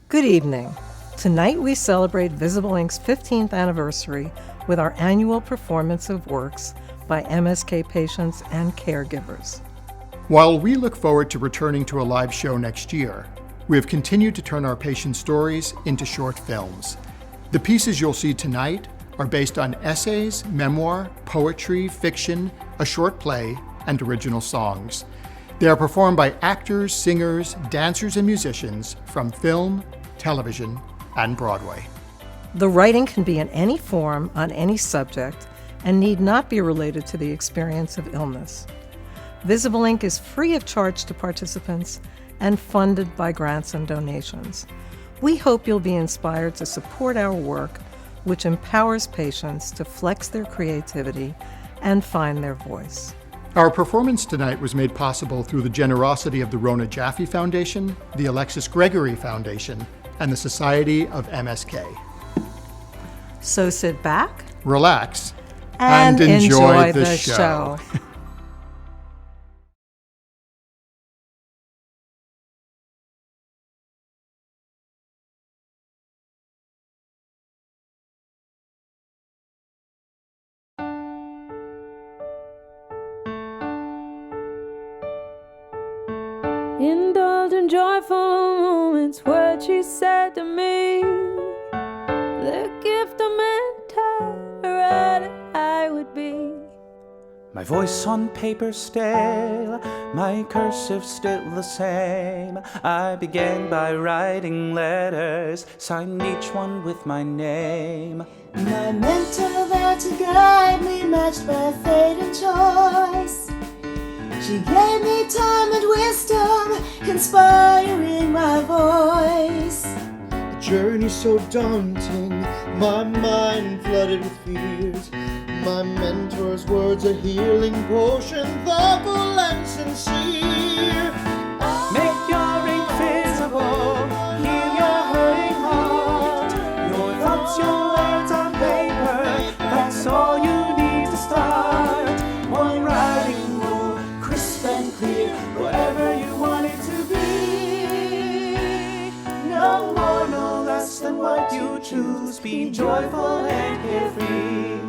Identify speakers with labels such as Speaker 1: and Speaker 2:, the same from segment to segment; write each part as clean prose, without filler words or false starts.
Speaker 1: Good evening. Tonight we celebrate Visible Inc.'s 15th anniversary with our annual performance of works by MSK patients and caregivers.
Speaker 2: While we look forward to returning to a live show next year, we have continued to turn our patient stories into short films. The pieces you'll see tonight are based on essays, memoir, poetry, fiction, a short play, and original songs. They are performed by actors, singers, dancers, and musicians from film, television, and Broadway.
Speaker 1: The writing can be in any form, on any subject, and need not be related to the experience of illness. Visible Inc. is free of charge to participants and funded by grants and donations. We hope you'll be inspired to support our work, which empowers patients to flex their creativity and find their voice.
Speaker 2: Our performance tonight was made possible through the generosity of the Rona Jaffe Foundation, the Alexis Gregory Foundation, and the Society of MSK.
Speaker 1: So sit back,
Speaker 2: Relax,
Speaker 1: and enjoy the show.
Speaker 3: Indulge in joyful moments, what she said to me. The gift of mentality I would be.
Speaker 4: My voice on paper stale, my cursive still the same. I began by writing letters, signed each one with my name.
Speaker 5: My mentor there to guide me, matched by fate and choice. She gave me time and wisdom, inspiring my voice.
Speaker 6: The journey so daunting, my mind flooded with fears. My mentor's words a healing potion, thoughtful and sincere.
Speaker 4: Make your ink visible, heal your hurting heart. Your thoughts, your words on paper, that's all you need to start. One writing rule, crisp and clear, whatever you want it to be. No more, no less than what you choose. Be joyful and carefree.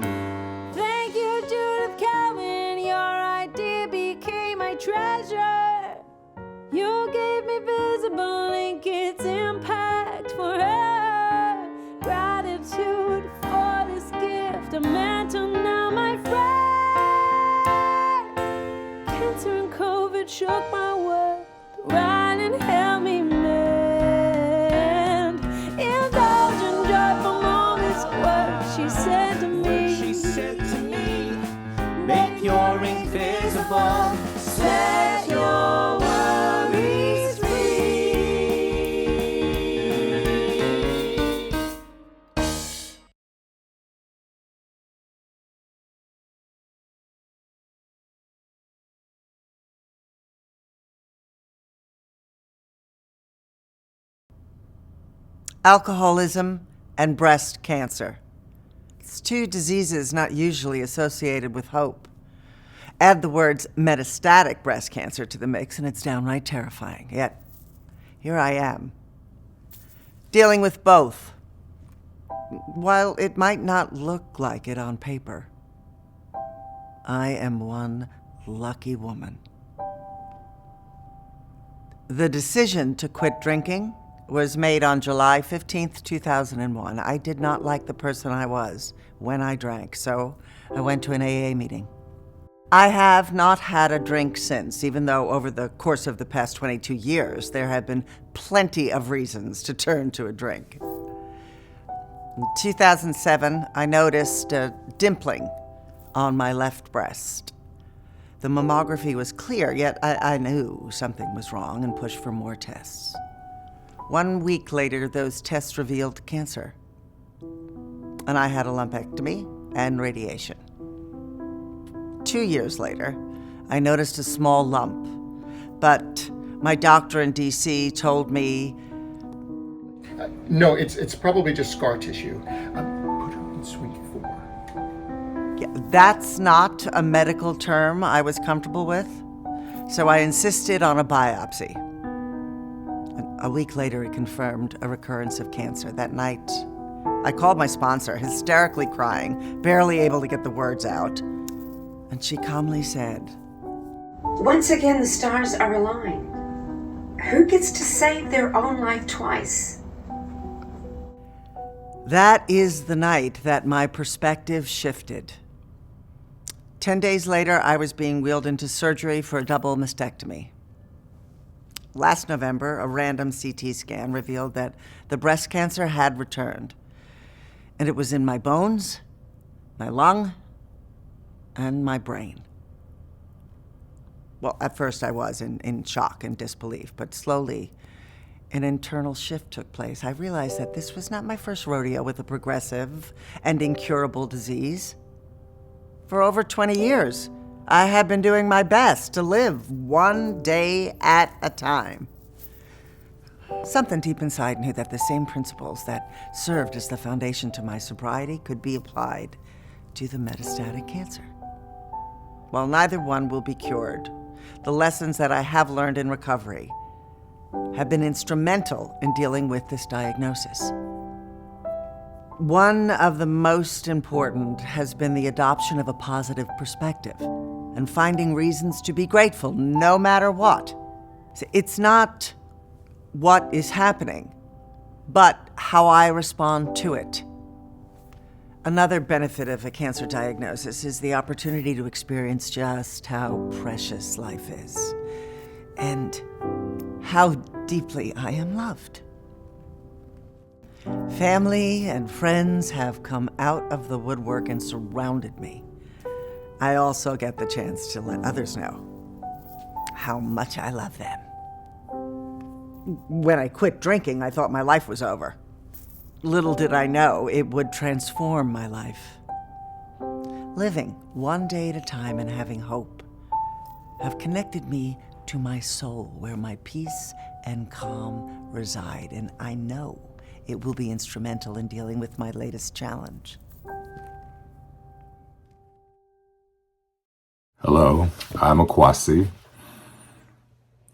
Speaker 3: Thank you, Judith Calvin, your idea became my treasure. You gave me Visible Ink, its impact forever. Gratitude for this gift, a mantle now, my friend. Cancer and COVID shook my world, right and helped me mend. Indulge in joyful moments, what she said to me.
Speaker 4: She said to me, make your ink visible, set your worries free.
Speaker 7: Alcoholism and breast cancer. It's two diseases not usually associated with hope. Add the words metastatic breast cancer to the mix and it's downright terrifying. Yet, here I am, dealing with both. While it might not look like it on paper, I am one lucky woman. The decision to quit drinking was made on July 15th, 2001. I did not like the person I was when I drank, so I went to an AA meeting. I have not had a drink since, even though over the course of the past 22 years, there have been plenty of reasons to turn to a drink. In 2007, I noticed a dimpling on my left breast. The mammography was clear, yet I knew something was wrong and pushed for more tests. 1 week later, those tests revealed cancer. And I had a lumpectomy and radiation. 2 years later, I noticed a small lump, but my doctor in DC told me,
Speaker 2: No, it's probably just scar tissue. Put her in suite 4.
Speaker 7: yeah, that's not a medical term I was comfortable with, so I insisted on a biopsy. A week later, it confirmed a recurrence of cancer. That night, I called my sponsor, hysterically crying, barely able to get the words out. And she calmly said,
Speaker 8: "Once again, the stars are aligned. Who gets to save their own life twice?"
Speaker 7: That is the night that my perspective shifted. 10 days later, I was being wheeled into surgery for a double mastectomy. Last November, a random CT scan revealed that the breast cancer had returned, and it was in my bones, my lung, and my brain. Well, at first I was in shock and disbelief, but slowly an internal shift took place. I realized that this was not my first rodeo with a progressive and incurable disease. For over 20 years, I had been doing my best to live one day at a time. Something deep inside knew that the same principles that served as the foundation to my sobriety could be applied to the metastatic cancer. While neither one will be cured, the lessons that I have learned in recovery have been instrumental in dealing with this diagnosis. One of the most important has been the adoption of a positive perspective and finding reasons to be grateful no matter what. It's not what is happening, but how I respond to it. Another benefit of a cancer diagnosis is the opportunity to experience just how precious life is and how deeply I am loved. Family and friends have come out of the woodwork and surrounded me. I also get the chance to let others know how much I love them. When I quit drinking, I thought my life was over. Little did I know it would transform my life. Living one day at a time and having hope have connected me to my soul, where my peace and calm reside, and I know it will be instrumental in dealing with my latest challenge.
Speaker 9: Hello, I'm Akwasi.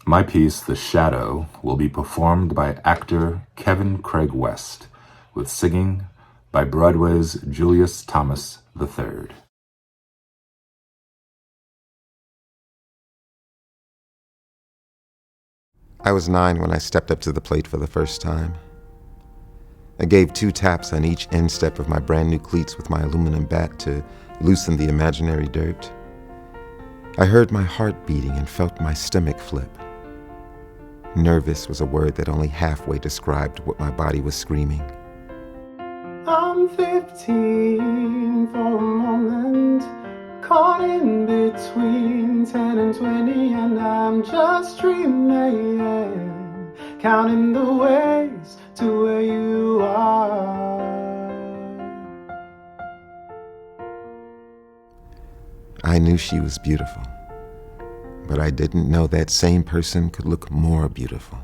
Speaker 9: My piece, The Shadow, will be performed by actor Kevin Craig West, with singing by Broadway's Julius Thomas III.
Speaker 10: I was 9 when I stepped up to the plate for the first time. I gave 2 taps on each instep of my brand new cleats with my aluminum bat to loosen the imaginary dirt. I heard my heart beating and felt my stomach flip. Nervous was a word that only halfway described what my body was screaming.
Speaker 4: I'm 15 for a moment, caught in between 10 and 20, and I'm just dreaming, counting the ways to where you are.
Speaker 10: I knew she was beautiful, but I didn't know that same person could look more beautiful.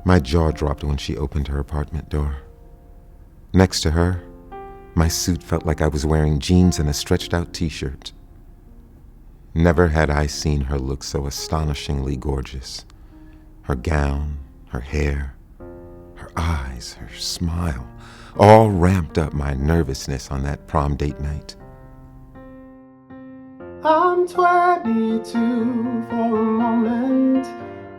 Speaker 10: My jaw dropped when she opened her apartment door. Next to her, my suit felt like I was wearing jeans and a stretched-out t-shirt. Never had I seen her look so astonishingly gorgeous. Her gown, her hair, her eyes, her smile, all ramped up my nervousness on that prom date night.
Speaker 4: I'm 22 for a moment,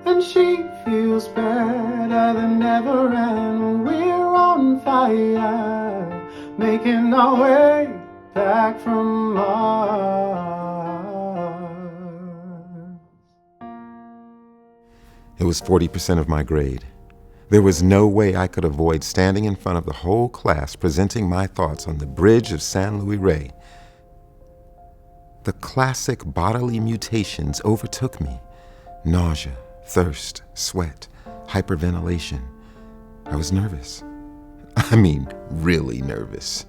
Speaker 4: and she feels better than ever, and we're on fire, making our way back from Mars.
Speaker 10: It was 40% of my grade. There was no way I could avoid standing in front of the whole class presenting my thoughts on the bridge of San Luis Rey. The classic bodily mutations overtook me. Nausea, thirst, sweat, hyperventilation. I was nervous. I mean, really nervous.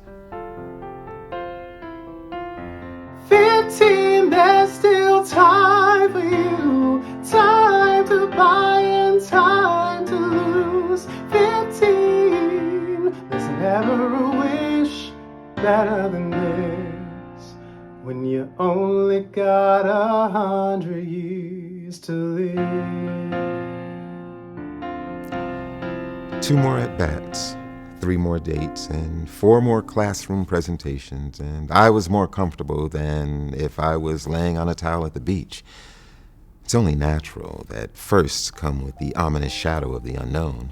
Speaker 4: 15, there's still time for you. Time to buy and time to lose. 15, there's never a wish better than this. When you only got 100 years to live.
Speaker 10: 2 more at-bats, 3 more dates, and 4 more classroom presentations, and I was more comfortable than if I was laying on a towel at the beach. It's only natural that firsts come with the ominous shadow of the unknown.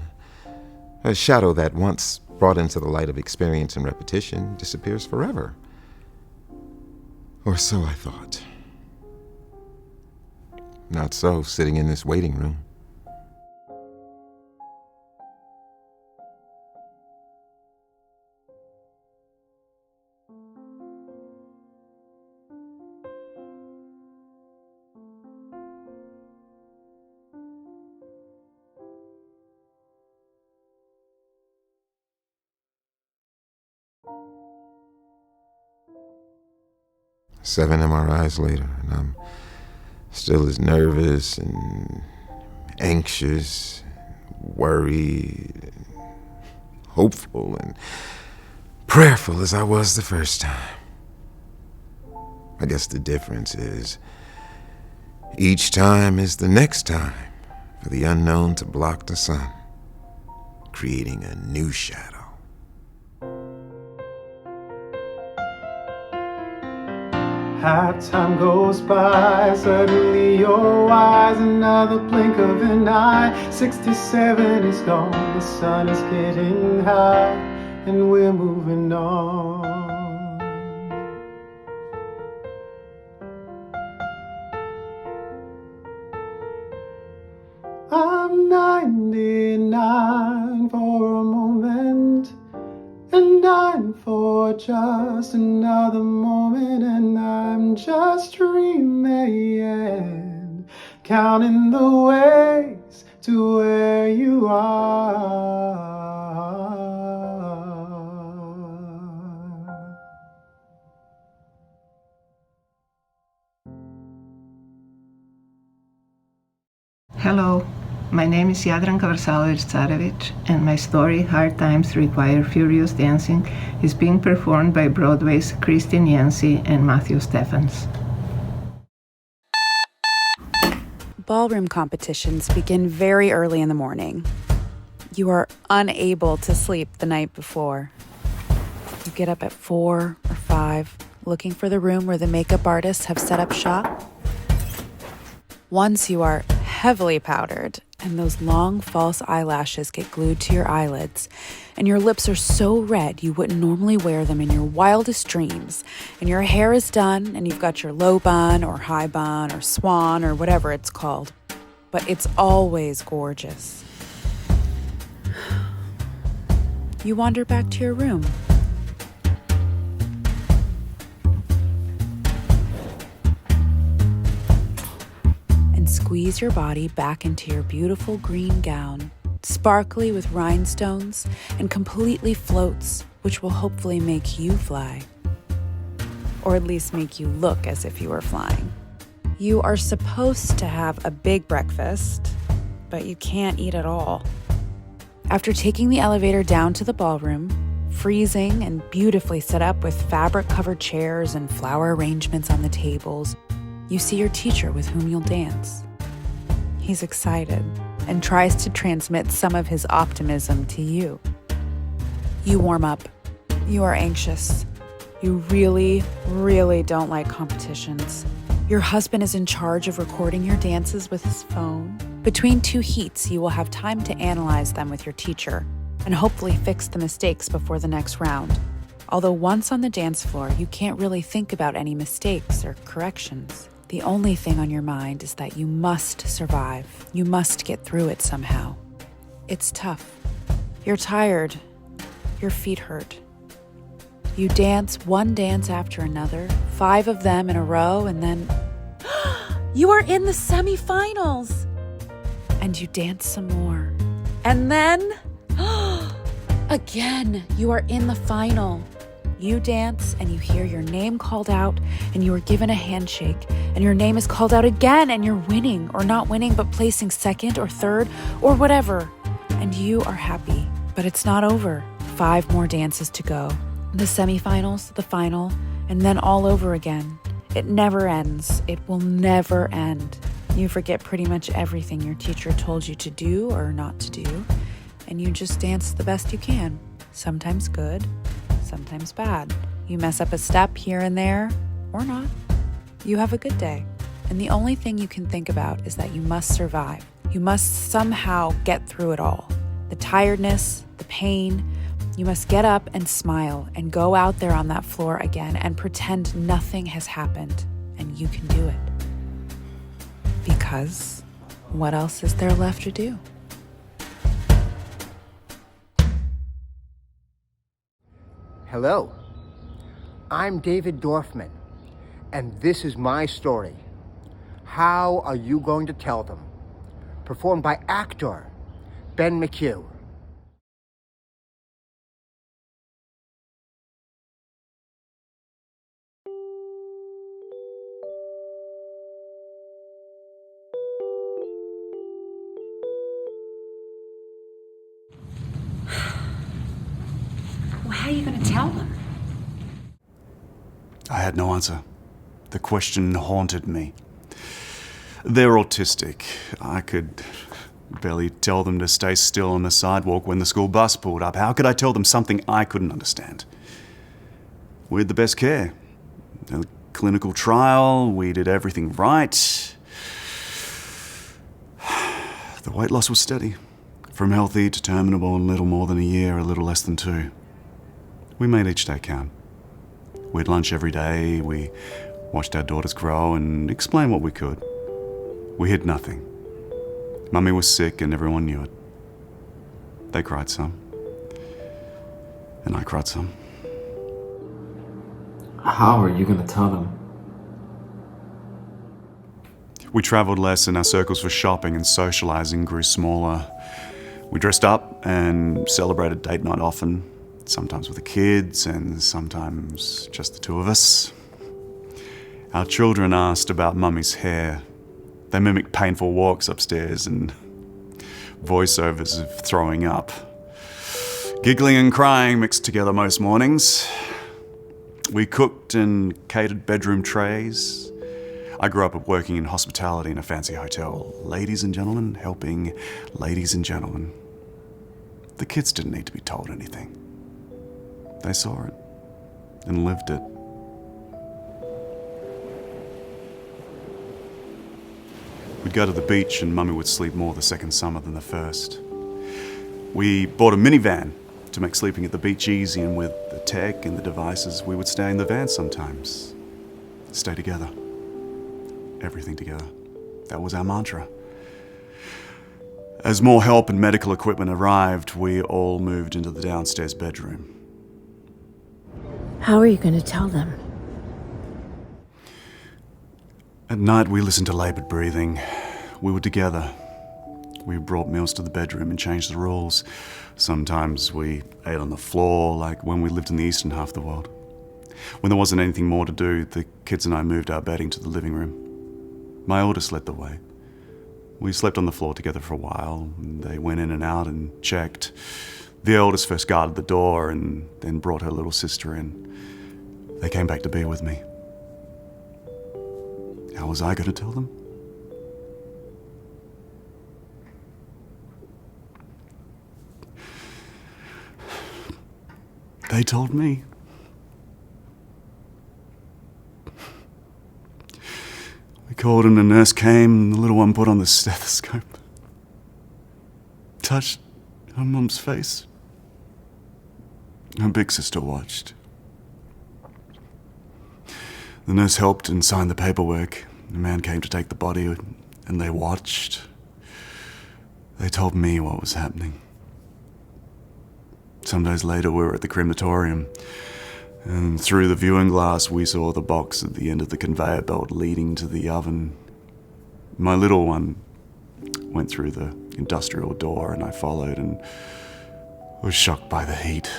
Speaker 10: A shadow that, once brought into the light of experience and repetition, disappears forever. Or so I thought. Not so sitting in this waiting room. Seven MRIs later, and I'm still as nervous and anxious, worried, hopeful, and prayerful as I was the first time. I guess the difference is each time is the next time for the unknown to block the sun, creating a new shadow.
Speaker 4: Half time goes by, suddenly you're wise. Another blink of an eye, 67 is gone. The sun is getting high, and we're moving on. I'm 99 for a moment, and 9 for just another moment, and I'm just dreaming, counting the ways to where you are.
Speaker 11: Hello, my name is Jadranka Versalovic-Carevic, and my story, Hard Times Require Furious Dancing, is being performed by Broadway's Christine Yancey and Matthew Stephens.
Speaker 12: Ballroom competitions begin very early in the morning. You are unable to sleep the night before. You get up at 4 or 5, looking for the room where the makeup artists have set up shop. Once you are heavily powdered, and those long false eyelashes get glued to your eyelids, and your lips are so red you wouldn't normally wear them in your wildest dreams, and your hair is done, and you've got your low bun or high bun or swan or whatever it's called, but it's always gorgeous. You wander back to your room. Squeeze your body back into your beautiful green gown, sparkly with rhinestones, and completely floats, which will hopefully make you fly. Or at least make you look as if you were flying. You are supposed to have a big breakfast, but you can't eat at all. After taking the elevator down to the ballroom, freezing and beautifully set up with fabric-covered chairs and flower arrangements on the tables, you see your teacher with whom you'll dance. He's excited and tries to transmit some of his optimism to you. You warm up. You are anxious. You really, really don't like competitions. Your husband is in charge of recording your dances with his phone. Between 2 heats, you will have time to analyze them with your teacher and hopefully fix the mistakes before the next round. Although once on the dance floor, you can't really think about any mistakes or corrections. The only thing on your mind is that you must survive. You must get through it somehow. It's tough. You're tired. Your feet hurt. You dance one dance after another, 5 of them in a row, and then you are in the semifinals. And you dance some more. And then again, you are in the final. You dance and you hear your name called out and you are given a handshake and your name is called out again and you're winning or not winning but placing 2nd or 3rd or whatever. And you are happy, but it's not over. 5 more dances to go. The semifinals, the final, and then all over again. It never ends. It will never end. You forget pretty much everything your teacher told you to do or not to do, and you just dance the best you can. Sometimes good, sometimes bad. You mess up a step here and there, or not. You have a good day, and the only thing you can think about is that you must survive. You must somehow get through it all. The tiredness, the pain. You must get up and smile and go out there on that floor again and pretend nothing has happened, and you can do it. Because what else is there left to do?
Speaker 13: Hello, I'm David Dorfman, and this is my story. How are you going to tell them? Performed by actor Ben McHugh.
Speaker 8: Well, how are you going to tell them?
Speaker 14: I had no answer. The question haunted me. They're autistic. I could barely tell them to stay still on the sidewalk when the school bus pulled up. How could I tell them something I couldn't understand? We had the best care. A clinical trial, we did everything right. The weight loss was steady. From healthy to terminable in little more than a year, a little less than 2. We made each day count. We had lunch every day, we watched our daughters grow and explained what we could. We hid nothing. Mummy was sick and everyone knew it. They cried some. And I cried some.
Speaker 15: How are you going to tell them?
Speaker 14: We travelled less and our circles for shopping and socialising grew smaller. We dressed up and celebrated date night often, sometimes with the kids and sometimes just the two of us. Our children asked about Mummy's hair. They mimicked painful walks upstairs and voiceovers of throwing up. Giggling and crying mixed together most mornings. We cooked and catered bedroom trays. I grew up working in hospitality in a fancy hotel. Ladies and gentlemen helping ladies and gentlemen. The kids didn't need to be told anything. They saw it and lived it. We'd go to the beach and Mummy would sleep more the second summer than the first. We bought a minivan to make sleeping at the beach easy, and with the tech and the devices, we would stay in the van sometimes. Stay together. Everything together. That was our mantra. As more help and medical equipment arrived, we all moved into the downstairs bedroom.
Speaker 16: How are you going to tell them?
Speaker 14: At night, we listened to laboured breathing. We were together. We brought meals to the bedroom and changed the rules. Sometimes we ate on the floor, like when we lived in the eastern half of the world. When there wasn't anything more to do, the kids and I moved our bedding to the living room. My oldest led the way. We slept on the floor together for a while. They went in and out and checked. The eldest first guarded the door and then brought her little sister in. They came back to be with me. How was I going to tell them? They told me. We called and the nurse came and the little one put on the stethoscope. Touched her mum's face. Her big sister watched. The nurse helped and signed the paperwork. The man came to take the body and they watched. They told me what was happening. Some days later we were at the crematorium and through the viewing glass we saw the box at the end of the conveyor belt leading to the oven. My little one went through the industrial door and I followed and was shocked by the heat.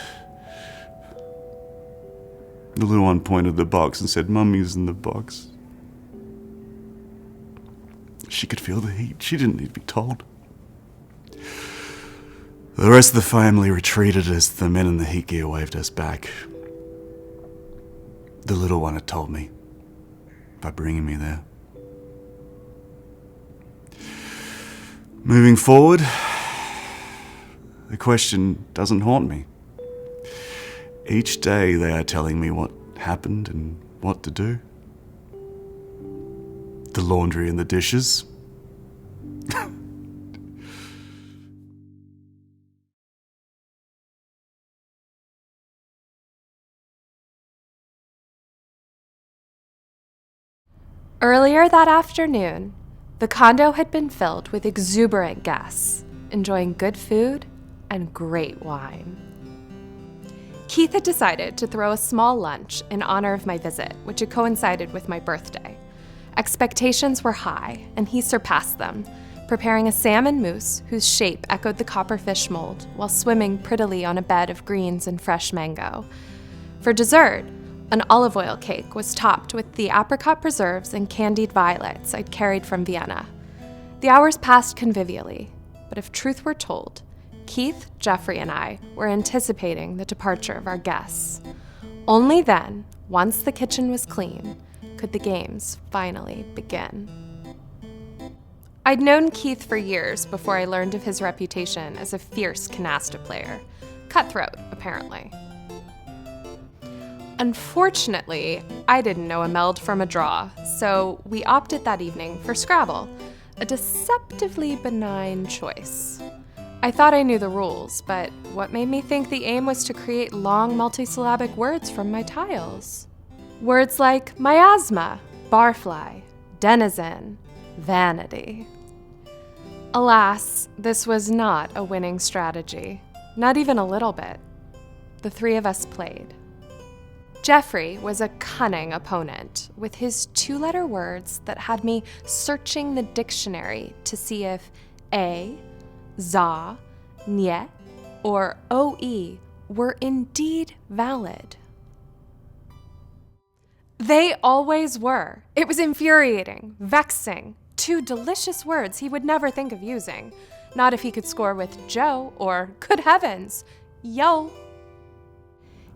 Speaker 14: The little one pointed at the box and said, "Mummy's in the box." She could feel the heat. She didn't need to be told. The rest of the family retreated as the men in the heat gear waved us back. The little one had told me by bringing me there. Moving forward, the question doesn't haunt me. Each day they are telling me what happened and what to do. The laundry and the dishes.
Speaker 16: Earlier that afternoon, the condo had been filled with exuberant guests, enjoying good food and great wine. Keith had decided to throw a small lunch in honor of my visit, which had coincided with my birthday. Expectations were high, and he surpassed them, preparing a salmon mousse whose shape echoed the copperfish mold while swimming prettily on a bed of greens and fresh mango. For dessert, an olive oil cake was topped with the apricot preserves and candied violets I'd carried from Vienna. The hours passed convivially, but if truth were told, Keith, Jeffrey, and I were anticipating the departure of our guests. Only then, once the kitchen was clean, could the games finally begin. I'd known Keith for years before I learned of his reputation as a fierce canasta player. Cutthroat, apparently. Unfortunately, I didn't know a meld from a draw, so we opted that evening for Scrabble, a deceptively benign choice. I thought I knew the rules, but what made me think the aim was to create long multisyllabic words from my tiles? Words like miasma, barfly, denizen, vanity. Alas, this was not a winning strategy, not even a little bit. The three of us played. Jeffrey was a cunning opponent, with his two-letter words that had me searching the dictionary to see if A, za, nye, or oe were indeed valid. They always were. It was infuriating, vexing, two delicious words he would never think of using. Not if he could score with Joe or, good heavens, yo.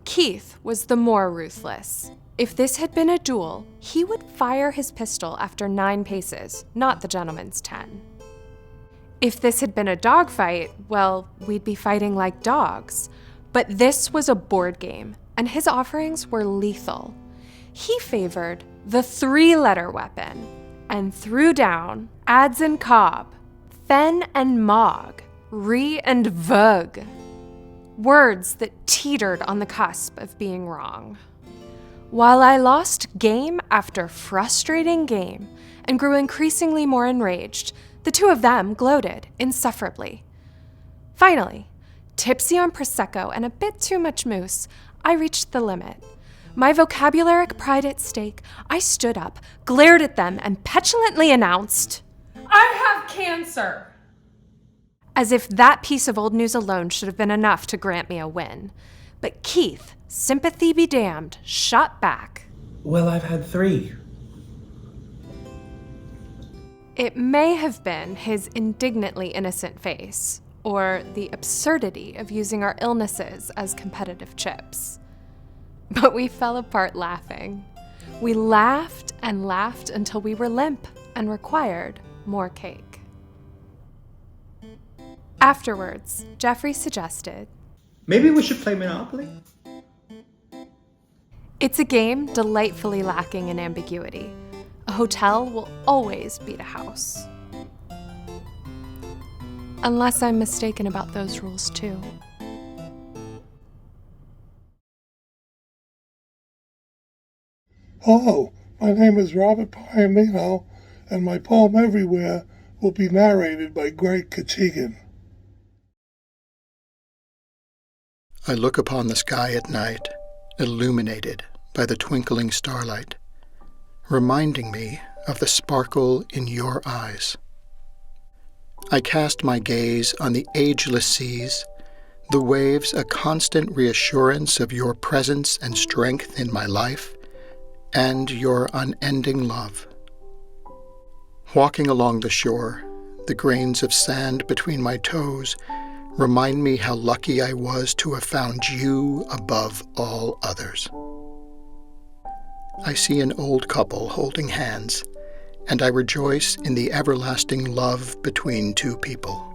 Speaker 16: Keith was the more ruthless. If this had been a duel, he would fire his pistol after 9 paces, not the gentleman's 10. If this had been a dogfight, well, we'd be fighting like dogs. But this was a board game, and his offerings were lethal. He favored the 3-letter weapon and threw down ads and cob, fen and mog, re and vug. Words that teetered on the cusp of being wrong. While I lost game after frustrating game and grew increasingly more enraged, the two of them gloated insufferably. Finally, tipsy on Prosecco and a bit too much mousse, I reached the limit. My vocabularic pride at stake, I stood up, glared at them, and petulantly announced, "I have cancer!" As if that piece of old news alone should have been enough to grant me a win. But Keith, sympathy be damned, shot back.
Speaker 15: Well, I've had 3.
Speaker 16: It may have been his indignantly innocent face, or the absurdity of using our illnesses as competitive chips. But we fell apart laughing. We laughed and laughed until we were limp and required more cake. Afterwards, Jeffrey suggested,
Speaker 6: Maybe we should play Monopoly?
Speaker 16: it's a game delightfully lacking in ambiguity. A hotel will always beat a house. Unless I'm mistaken about those rules too.
Speaker 17: Hello, my name is Robert Piamino, and my poem Everywhere will be narrated by Greg Kachigan.
Speaker 2: I look upon the sky at night, illuminated by the twinkling starlight, reminding me of the sparkle in your eyes. I cast my gaze on the ageless seas, the waves a constant reassurance of your presence and strength in my life, and your unending love. Walking along the shore, the grains of sand between my toes remind me how lucky I was to have found you above all others. I see an old couple holding hands, and I rejoice in the everlasting love between two people.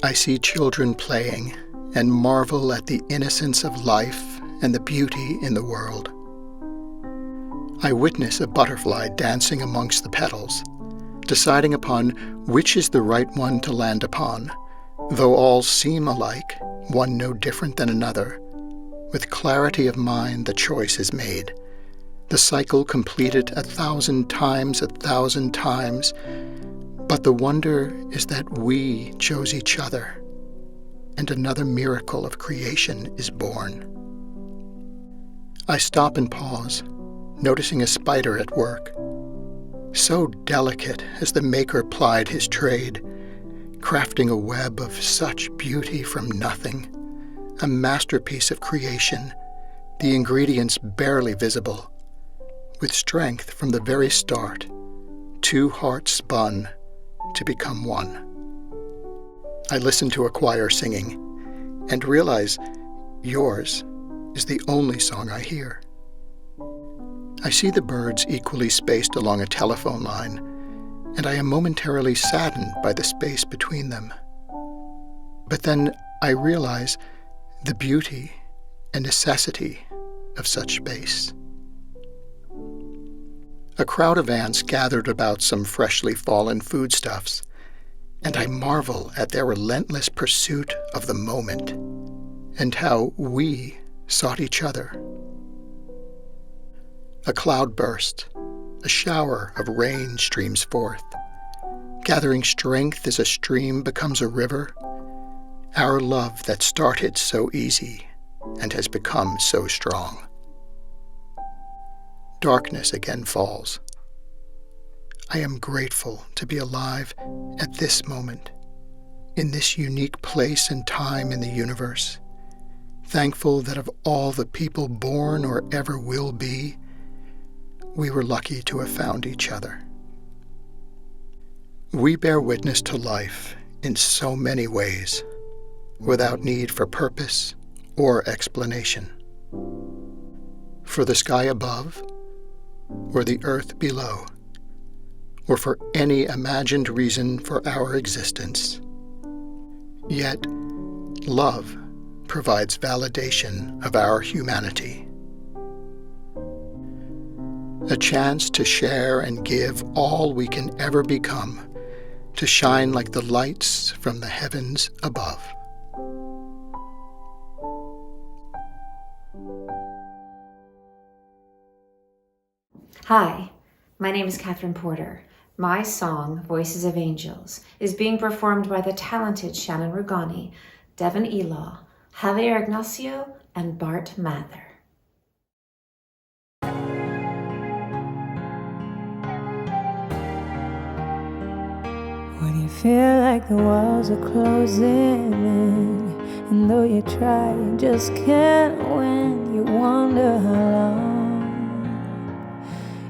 Speaker 2: I see children playing and marvel at the innocence of life and the beauty in the world. I witness a butterfly dancing amongst the petals, deciding upon which is the right one to land upon, though all seem alike, one no different than another. With clarity of mind the choice is made, the cycle completed 1,000 times, 1,000 times, but the wonder is that we chose each other, and another miracle of creation is born. I stop and pause, noticing a spider at work. So delicate as the maker plied his trade, crafting a web of such beauty from nothing, a masterpiece of creation, the ingredients barely visible. With strength from the very start, two hearts spun to become one. I listen to a choir singing and realize yours is the only song I hear. I see the birds equally spaced along a telephone line, and I am momentarily saddened by the space between them. But then I realize the beauty and necessity of such space. A crowd of ants gathered about some freshly fallen foodstuffs, and I marvel at their relentless pursuit of the moment and how we sought each other. A cloud burst, a shower of rain streams forth. Gathering strength as a stream becomes a river, our love that started so easy and has become so strong. Darkness again falls. I am grateful to be alive at this moment, in this unique place and time in the universe, thankful that of all the people born or ever will be, we were lucky to have found each other. We bear witness to life in so many ways, without need for purpose or explanation. For the sky above, or the earth below, or for any imagined reason for our existence. Yet, love provides validation of our humanity. A chance to share and give all we can ever become, to shine like the lights from the heavens above.
Speaker 18: Hi, my name is Catherine Porter. My song, Voices of Angels, is being performed by the talented Shannon Rugani, Devin Elaw, Javier Ignacio, and Bart Mather.
Speaker 3: When you feel like the walls are closing in, and though you try, you just can't win, you wonder how long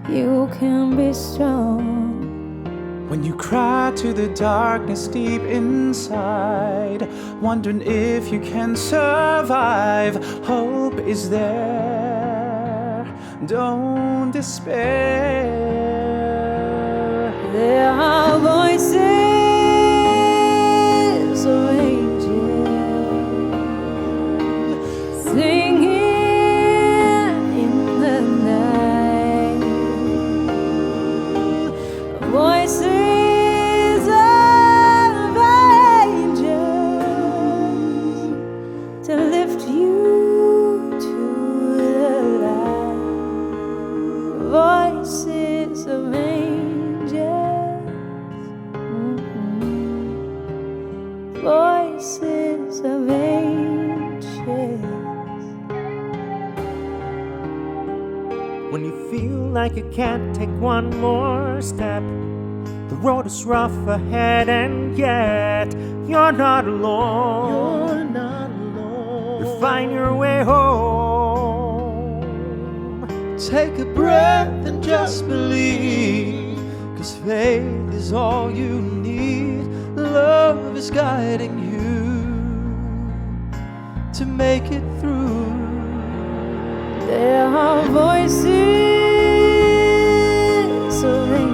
Speaker 3: you can be strong.
Speaker 4: When you cry to the darkness deep inside, wondering if you can survive, hope is there, don't despair.
Speaker 3: There are voices of angels singing in the night, voices of angels to lift you to the light, voices of voices of angels.
Speaker 4: When you feel like you can't take one more step, the road is rough ahead, and yet you're not alone. You're not alone. You'll find your way home. Take a breath and just believe, 'cause faith is all you need. Love is guiding you to make it through.
Speaker 3: There are voices of angels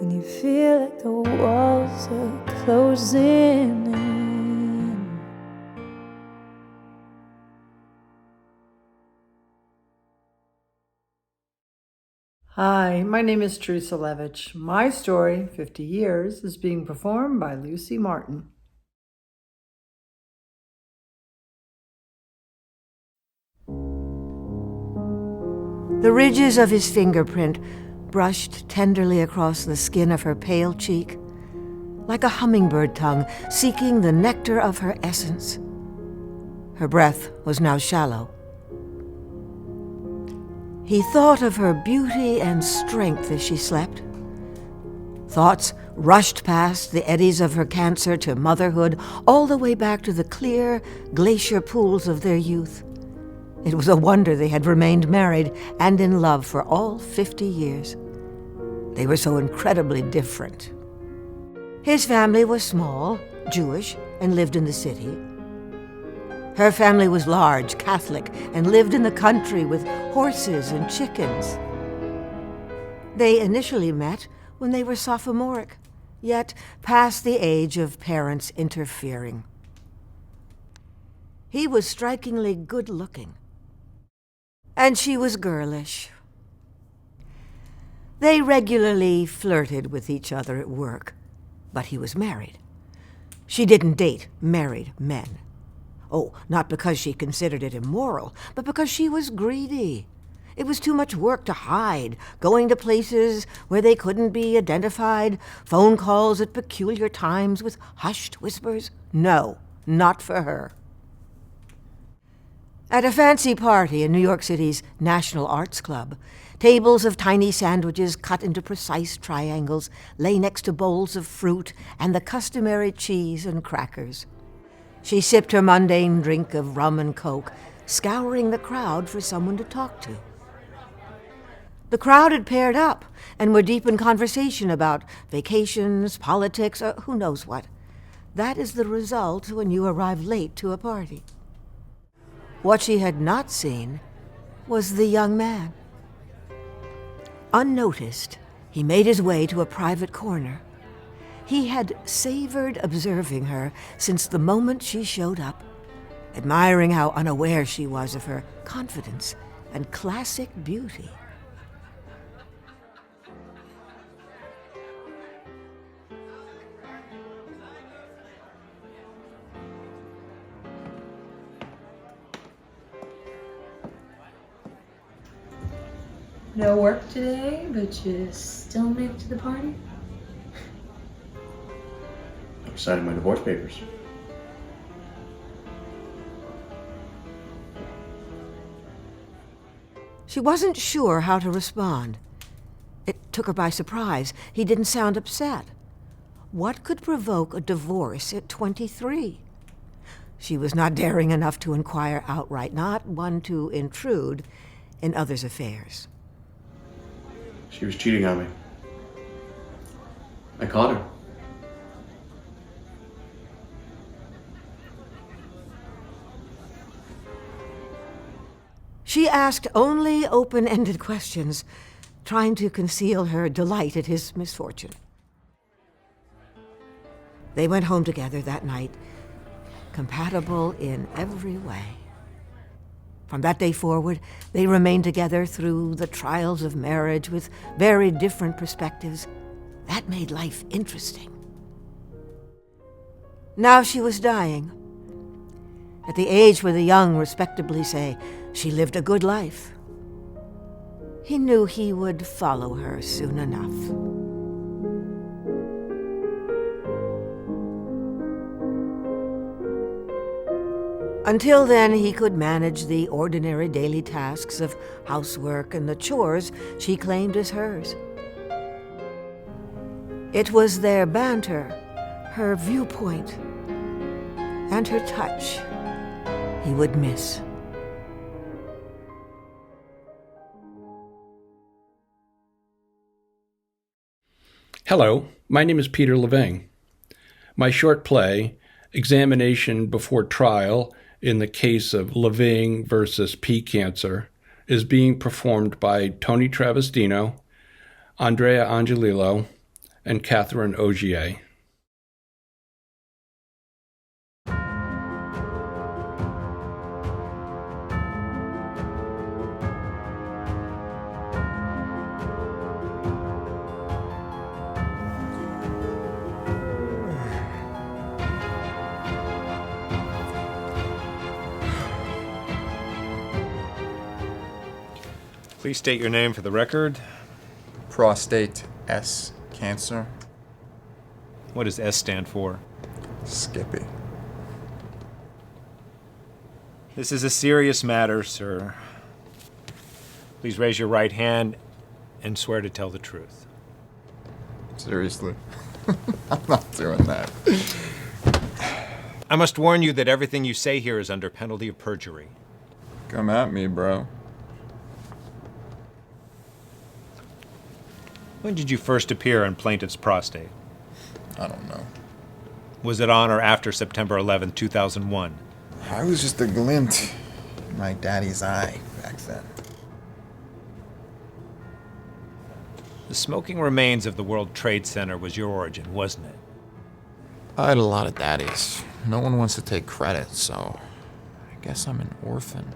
Speaker 3: when you feel like the walls are closing in.
Speaker 19: Hi, my name is Teresa Levitch. My story, 50 Years, is being performed by Lucy Martin.
Speaker 20: The ridges of his fingerprint brushed tenderly across the skin of her pale cheek, like a hummingbird tongue seeking the nectar of her essence. Her breath was now shallow. He thought of her beauty and strength as she slept. Thoughts rushed past the eddies of her cancer to motherhood, all the way back to the clear glacier pools of their youth. It was a wonder they had remained married and in love for all 50 years. They were so incredibly different. His family was small, Jewish, and lived in the city. Her family was large, Catholic, and lived in the country with horses and chickens. They initially met when they were sophomoric, yet past the age of parents interfering. He was strikingly good-looking, and she was girlish. They regularly flirted with each other at work, but he was married. She didn't date married men. Oh, not because she considered it immoral, but because she was greedy. It was too much work to hide, going to places where they couldn't be identified, phone calls at peculiar times with hushed whispers. No, not for her. At a fancy party in New York City's National Arts Club, tables of tiny sandwiches cut into precise triangles lay next to bowls of fruit and the customary cheese and crackers. She sipped her mundane drink of rum and coke, scouring the crowd for someone to talk to. The crowd had paired up and were deep in conversation about vacations, politics, or who knows what. That is the result when you arrive late to a party. What she had not seen was the young man. Unnoticed, he made his way to a private corner. He had savored observing her since the moment she showed up, admiring how unaware she was of her confidence and classic beauty.
Speaker 21: No work today, but you still make it to the party?
Speaker 22: I'm signing my divorce papers.
Speaker 20: She wasn't sure how to respond. It took her by surprise. He didn't sound upset. What could provoke a divorce at 23? She was not daring enough to inquire outright, not one to intrude in others' affairs.
Speaker 22: She was cheating on me. I caught her.
Speaker 20: She asked only open-ended questions, trying to conceal her delight at his misfortune. They went home together that night, compatible in every way. From that day forward, they remained together through the trials of marriage with very different perspectives. That made life interesting. Now she was dying. At the age where the young respectably say she lived a good life. He knew he would follow her soon enough. Until then, he could manage the ordinary daily tasks of housework and the chores she claimed as hers. It was their banter, her viewpoint, and her touch he would miss.
Speaker 23: Hello, my name is Peter Leving. My short play, Examination Before Trial in the Case of Leving versus P. Cancer, is being performed by Tony Travestino, Andrea Angelillo, and Catherine Augier.
Speaker 1: Please state your name for the record.
Speaker 5: Prostate S cancer.
Speaker 1: What does S stand for?
Speaker 5: Skippy.
Speaker 1: This is a serious matter, sir. Please raise your right hand and swear to tell the truth.
Speaker 5: Seriously? I'm not doing that.
Speaker 1: I must warn you that everything you say here is under penalty of perjury.
Speaker 5: Come at me, bro.
Speaker 1: When did you first appear on Plaintiff's Prostate?
Speaker 5: I don't know.
Speaker 1: Was it on or after September 11, 2001?
Speaker 5: I was just a glint in my daddy's eye back then.
Speaker 1: The smoking remains of the World Trade Center was your origin, wasn't it?
Speaker 5: I had a lot of daddies. No one wants to take credit, so I guess I'm an orphan.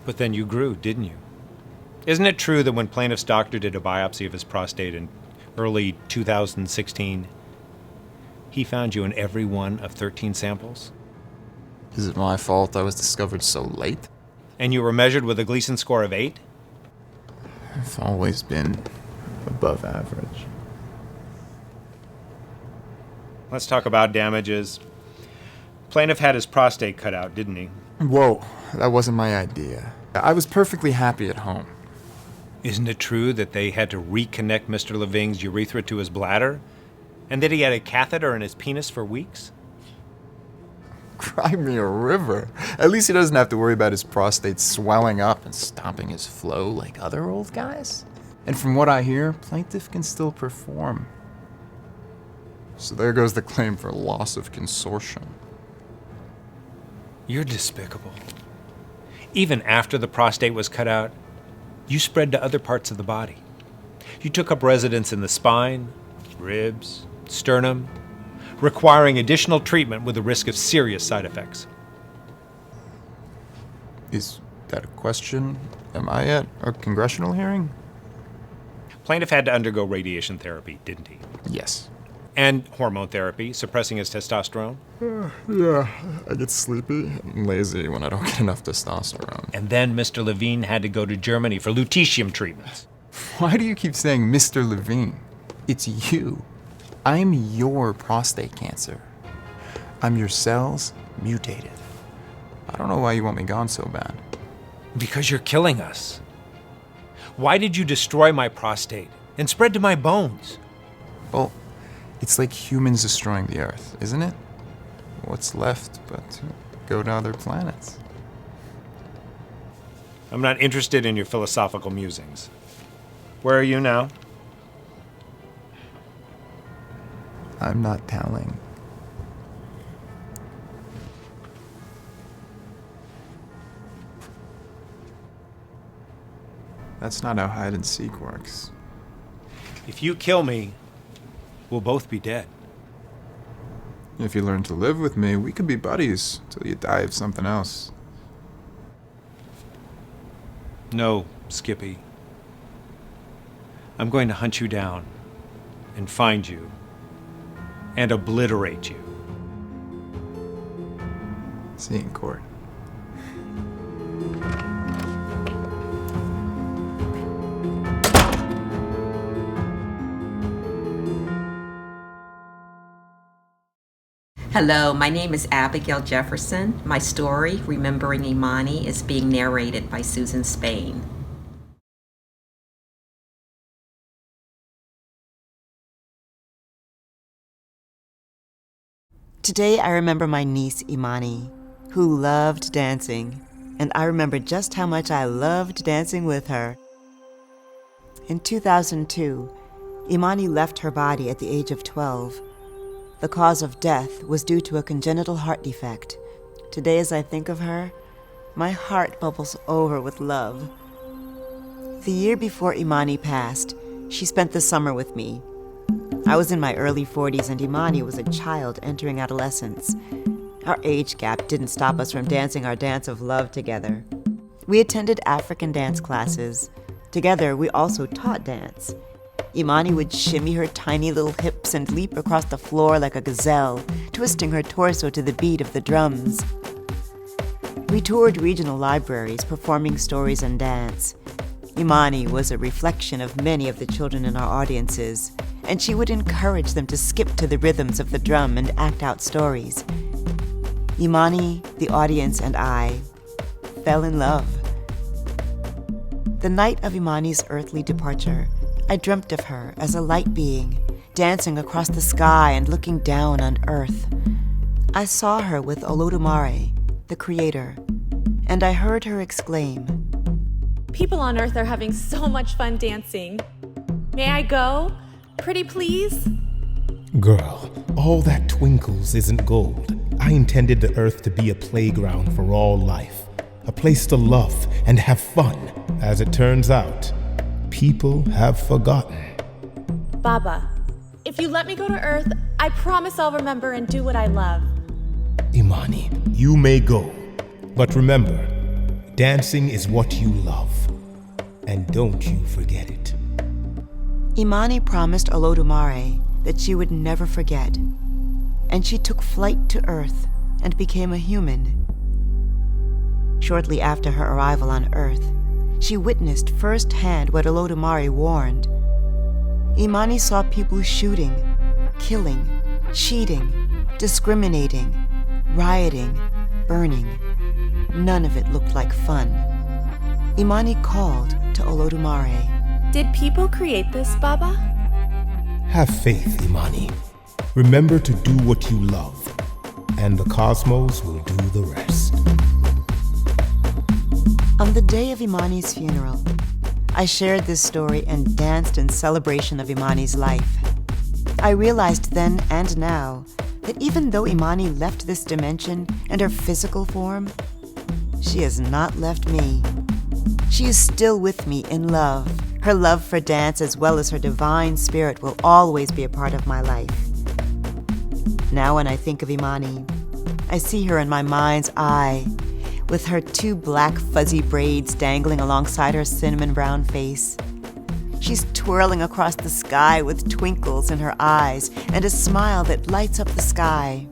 Speaker 1: But then you grew, didn't you? Isn't it true that when plaintiff's doctor did a biopsy of his prostate in early 2016, he found you in every one of 13 samples?
Speaker 5: Is it my fault I was discovered so late?
Speaker 1: And you were measured with a Gleason score of 8?
Speaker 5: I've always been above average.
Speaker 1: Let's talk about damages. Plaintiff had his prostate cut out, didn't he?
Speaker 5: Whoa, that wasn't my idea. I was perfectly happy at home.
Speaker 1: Isn't it true that they had to reconnect Mr. Leving's urethra to his bladder? And that he had a catheter in his penis for weeks?
Speaker 5: Cry me a river. At least he doesn't have to worry about his prostate swelling up and stopping his flow like other old guys. And from what I hear, plaintiff can still perform. So there goes the claim for loss of consortium.
Speaker 1: You're despicable. Even after the prostate was cut out, you spread to other parts of the body. You took up residence in the spine, ribs, sternum, requiring additional treatment with the risk of serious side effects.
Speaker 5: Is that a question? Am I at a congressional hearing?
Speaker 1: Plaintiff had to undergo radiation therapy, didn't he?
Speaker 5: Yes.
Speaker 1: And hormone therapy, suppressing his testosterone?
Speaker 5: Yeah, I get sleepy and lazy when I don't get enough testosterone.
Speaker 1: And then Mr. Levine had to go to Germany for lutetium treatments.
Speaker 5: Why do you keep saying Mr. Levine? It's you. I'm your prostate cancer. I'm your cells mutated. I don't know why you want me gone so bad.
Speaker 1: Because you're killing us. Why did you destroy my prostate and spread to my bones?
Speaker 5: Well, it's like humans destroying the Earth, isn't it? What's left but to go to other planets?
Speaker 1: I'm not interested in your philosophical musings. Where are you now?
Speaker 5: I'm not telling. That's not how hide and seek works.
Speaker 1: If you kill me, we'll both be dead.
Speaker 5: If you learn to live with me, we could be buddies till you die of something else.
Speaker 1: No, Skippy. I'm going to hunt you down and find you and obliterate you.
Speaker 5: See you in court.
Speaker 7: Hello, my name is Abigail Jefferson. My story, Remembering Imani, is being narrated by Susan Spain.
Speaker 24: Today I remember my niece Imani, who loved dancing, and I remember just how much I loved dancing with her. In 2002, Imani left her body at the age of 12. The cause of death was due to a congenital heart defect. Today, as I think of her, my heart bubbles over with love. The year before Imani passed, She spent the summer with me. I was in my early 40s and Imani was a child entering adolescence. Our age gap didn't stop us from dancing our dance of love together. We attended African dance classes. Together, we also taught dance. Imani would shimmy her tiny little hips and leap across the floor like a gazelle, twisting her torso to the beat of the drums. We toured regional libraries, performing stories and dance. Imani was a reflection of many of the children in our audiences, and she would encourage them to skip to the rhythms of the drum and act out stories. Imani, the audience, and I fell in love. The night of Imani's earthly departure, I dreamt of her as a light being, dancing across the sky and looking down on earth. I saw her with Olodumare, the creator, and I heard her exclaim,
Speaker 9: "People on Earth are having so much fun dancing. May I go? Pretty please?"
Speaker 10: Girl, all that twinkles isn't gold. I intended the Earth to be a playground for all life, a place to love and have fun. As it turns out, people have forgotten.
Speaker 9: Baba, if you let me go to Earth, I promise I'll remember and do what I love.
Speaker 10: Imani, you may go, but remember, dancing is what you love, and don't you forget it.
Speaker 24: Imani promised Olodumare that she would never forget, and she took flight to Earth and became a human. Shortly after her arrival on Earth, she witnessed firsthand what Olodumare warned. Imani saw people shooting, killing, cheating, discriminating, rioting, burning. None of it looked like fun. Imani called to Olodumare.
Speaker 9: Did people create this, Baba?
Speaker 10: Have faith, Imani. Remember to do what you love, and the cosmos will do the rest.
Speaker 24: On the day of Imani's funeral, I shared this story and danced in celebration of Imani's life. I realized then and now that even though Imani left this dimension and her physical form, she has not left me. She is still with me in love. Her love for dance as well as her divine spirit will always be a part of my life. Now when I think of Imani, I see her in my mind's eye, with her two black fuzzy braids dangling alongside her cinnamon brown face. She's twirling across the sky with twinkles in her eyes and a smile that lights up the sky.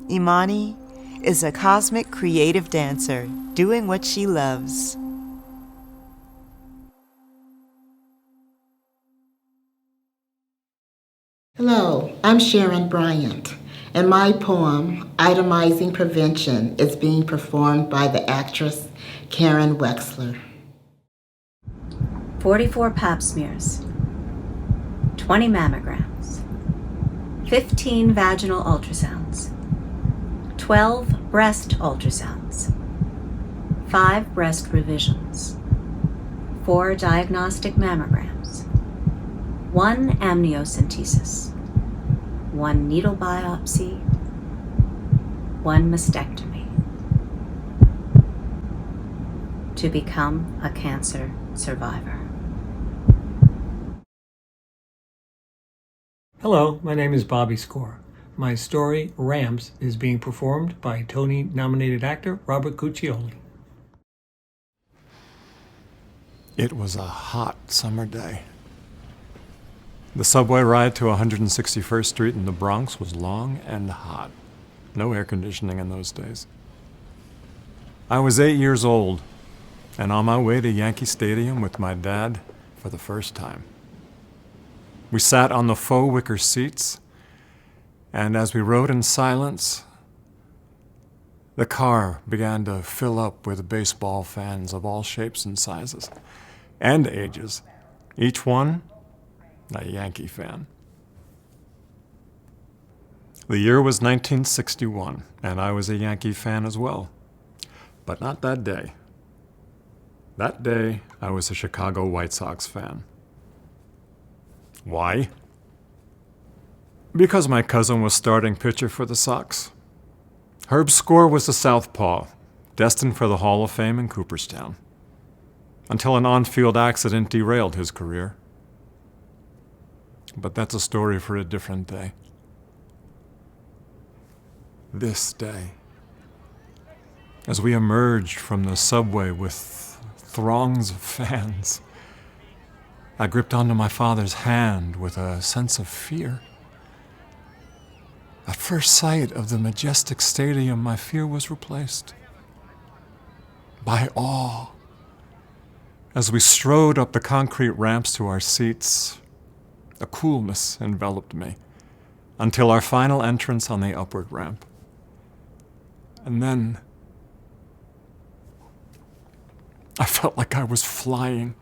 Speaker 24: Imani is a cosmic creative dancer doing what she loves.
Speaker 11: Hello, I'm Sharon Bryant, and my poem, Itemizing Prevention, is being performed by the actress Karen Wexler.
Speaker 12: 44 pap smears, 20 mammograms, 15 vaginal ultrasounds, 12 breast ultrasounds, 5 breast revisions, 4 diagnostic mammograms, 1 amniocentesis, 1 needle biopsy, 1 mastectomy, to become a cancer survivor.
Speaker 25: Hello, my name is Bobby Score. My story, Ramps, is being performed by Tony-nominated actor Robert Cuccioli.
Speaker 26: It was a hot summer day. The subway ride to 161st Street in the Bronx was long and hot. No air conditioning in those days. I was 8 years old and on my way to Yankee Stadium with my dad for the first time. We sat on the faux wicker seats, and as we rode in silence, the car began to fill up with baseball fans of all shapes and sizes and ages, each one a Yankee fan. The year was 1961, and I was a Yankee fan as well. But not that day. That day, I was a Chicago White Sox fan. Why? Because my cousin was starting pitcher for the Sox. Herb Score was a southpaw, destined for the Hall of Fame in Cooperstown, until an on-field accident derailed his career. But that's a story for a different day. This day, as we emerged from the subway with throngs of fans, I gripped onto my father's hand with a sense of fear. At first sight of the majestic stadium, my fear was replaced by awe. As we strode up the concrete ramps to our seats, a coolness enveloped me until our final entrance on the upward ramp. And then I felt like I was flying,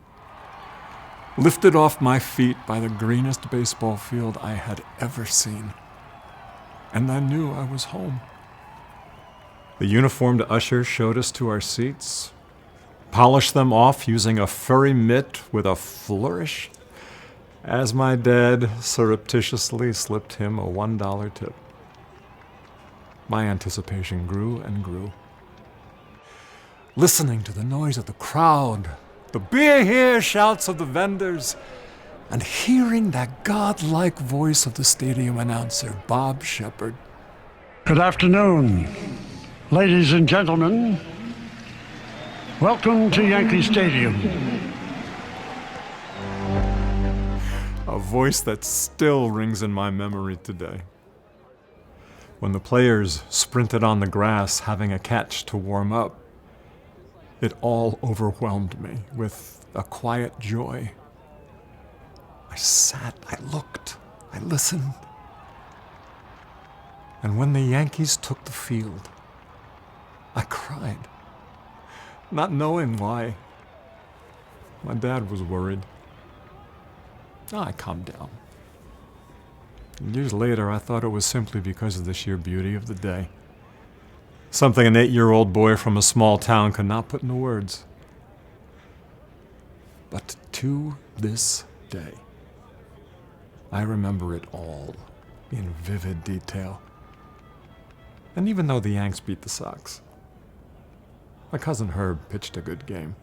Speaker 26: lifted off my feet by the greenest baseball field I had ever seen. And I knew I was home. The uniformed usher showed us to our seats, polished them off using a furry mitt with a flourish, as my dad surreptitiously slipped him a $1 tip. My anticipation grew and grew. Listening to the noise of the crowd, the "Beer here" shouts of the vendors, and hearing that godlike voice of the stadium announcer, Bob Shepard.
Speaker 6: Good afternoon, ladies and gentlemen. Welcome to Yankee Stadium.
Speaker 26: A voice that still rings in my memory today. When the players sprinted on the grass having a catch to warm up, it all overwhelmed me with a quiet joy. I sat, I looked, I listened. And when the Yankees took the field, I cried, not knowing why. My dad was worried. I calmed down. Years later, I thought it was simply because of the sheer beauty of the day. Something an 8-year-old boy from a small town could not put into words. But to this day, I remember it all in vivid detail. And even though the Yanks beat the Sox, my cousin Herb pitched a good game.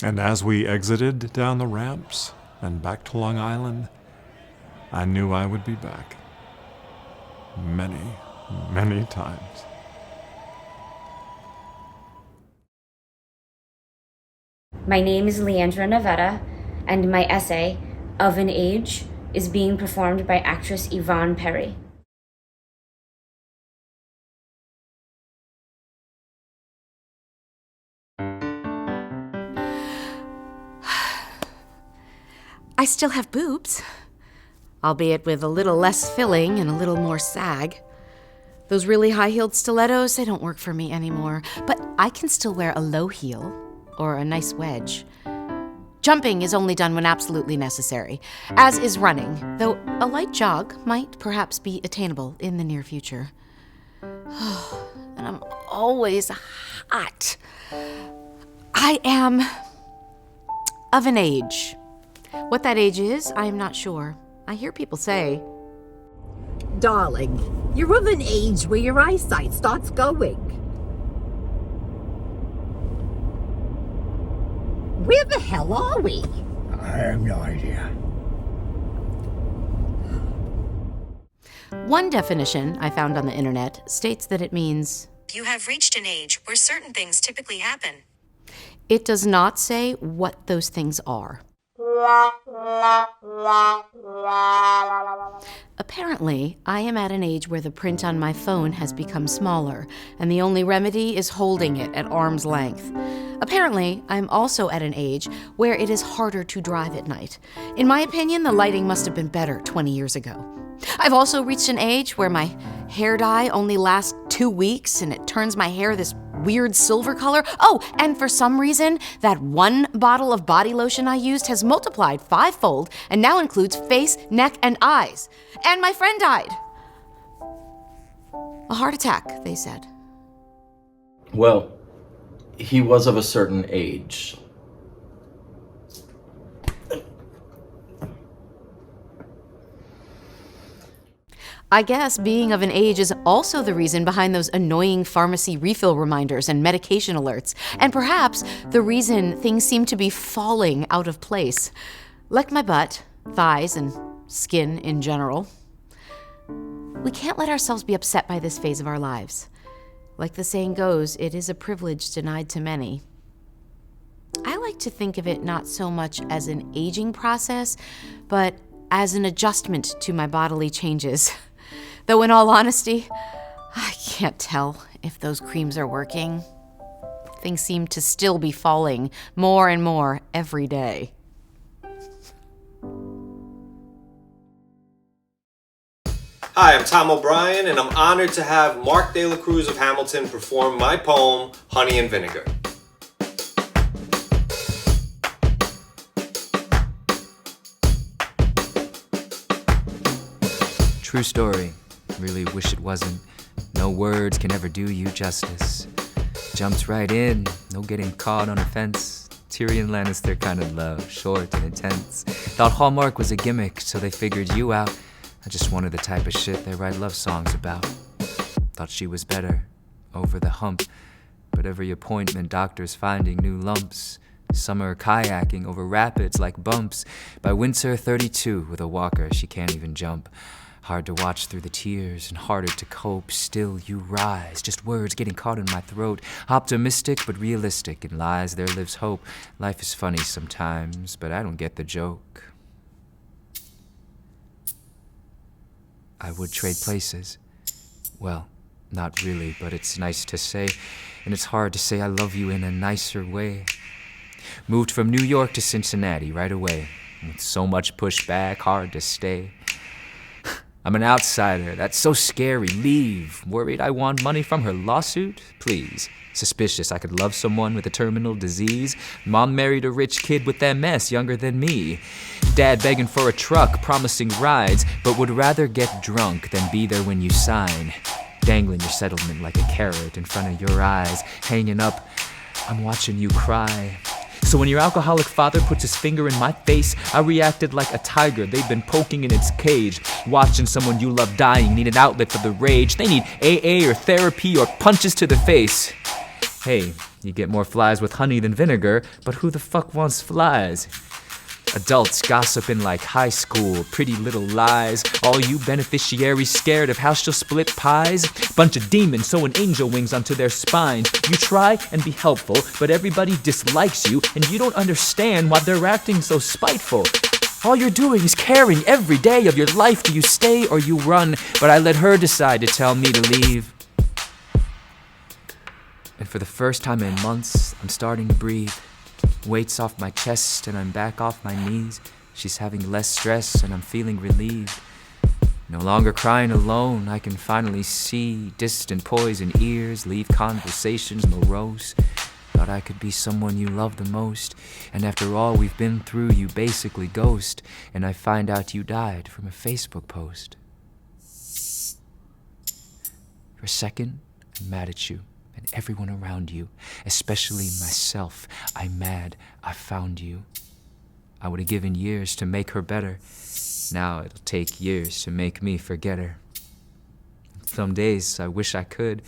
Speaker 26: And as we exited down the ramps and back to Long Island, I knew I would be back. Many, many times.
Speaker 8: My name is Leandra Navetta, and my essay, Of an Age, is being performed by actress Yvonne Perry.
Speaker 13: I still have boobs, albeit with a little less filling and a little more sag. Those really high-heeled stilettos, they don't work for me anymore, but I can still wear a low heel or a nice wedge. Jumping is only done when absolutely necessary, as is running, though a light jog might perhaps be attainable in the near future. And I'm always hot. I am of an age. What that age is, I am not sure. I hear people say,
Speaker 14: Darling, you're of an age where your eyesight starts going. Where the hell are we?
Speaker 15: I have no idea.
Speaker 13: One definition I found on the internet states that it means,
Speaker 16: You have reached an age where certain things typically happen.
Speaker 13: It does not say what those things are. Apparently, I am at an age where the print on my phone has become smaller, and the only remedy is holding it at arm's length. Apparently, I'm also at an age where it is harder to drive at night. In my opinion, the lighting must have been better 20 years ago. I've also reached an age where my hair dye only lasts 2 weeks and it turns my hair this weird silver color. Oh, and for some reason, that one bottle of body lotion I used has multiplied 5-fold and now includes face, neck, and eyes. And my friend died. A heart attack, they said.
Speaker 27: Well, he was of a certain age.
Speaker 13: I guess being of an age is also the reason behind those annoying pharmacy refill reminders and medication alerts, and perhaps the reason things seem to be falling out of place. Like my butt, thighs, and skin in general. We can't let ourselves be upset by this phase of our lives. Like the saying goes, it is a privilege denied to many. I like to think of it not so much as an aging process, but as an adjustment to my bodily changes. Though in all honesty, I can't tell if those creams are working. Things seem to still be falling more and more every day.
Speaker 1: Hi, I'm Tom O'Brien, and I'm honored to have Mark De La Cruz of Hamilton perform my poem, Honey and Vinegar.
Speaker 2: True story. Really wish it wasn't. No words can ever do you justice. Jumps right in, no getting caught on a fence. Tyrion Lannister kind of love, short and intense. Thought Hallmark was a gimmick, so they figured you out. I just wanted the type of shit they write love songs about. Thought she was better, over the hump. But every appointment, doctors finding new lumps. Summer kayaking over rapids like bumps. By winter 32, with a walker she can't even jump. Hard to watch through the tears and harder to cope. Still you rise, just words getting caught in my throat. Optimistic but realistic, in lies there lives hope. Life is funny sometimes, but I don't get the joke. I would trade places. Well, not really, but it's nice to say. And it's hard to say I love you in a nicer way. Moved from New York to Cincinnati right away. With so much pushback, hard to stay. I'm an outsider, that's so scary, leave. Worried I want money from her lawsuit? Please. Suspicious I could love someone with a terminal disease. Mom married a rich kid with MS, younger than me. Dad begging for a truck, promising rides, but would rather get drunk than be there when you sign. Dangling your settlement like a carrot in front of your eyes. Hanging up, I'm watching you cry. So when your alcoholic father puts his finger in my face, I reacted like a tiger they've been poking in its cage. Watching someone you love dying need an outlet for the rage. They need AA or therapy or punches to the face. Hey, you get more flies with honey than vinegar, but who the fuck wants flies? Adults gossiping like high school, pretty little lies. All you beneficiaries scared of how she'll split pies. Bunch of demons sewing angel wings onto their spines. You try and be helpful, but everybody dislikes you, and you don't understand why they're acting so spiteful. All you're doing is caring every day of your life. Do you stay or you run? But I let her decide to tell me to leave. And for the first time in months, I'm starting to breathe. Weight's off my chest and I'm back off my knees. She's having less stress and I'm feeling relieved. No longer crying alone, I can finally see distant poison ears, leave conversations morose. Thought I could be someone you love the most, and after all we've been through, you basically ghost, and I find out you died from a Facebook post. For a second, I'm mad at you. And everyone around you, especially myself. I'm mad I found you. I would have given years to make her better. Now it'll take years to make me forget her. Some days I wish I could,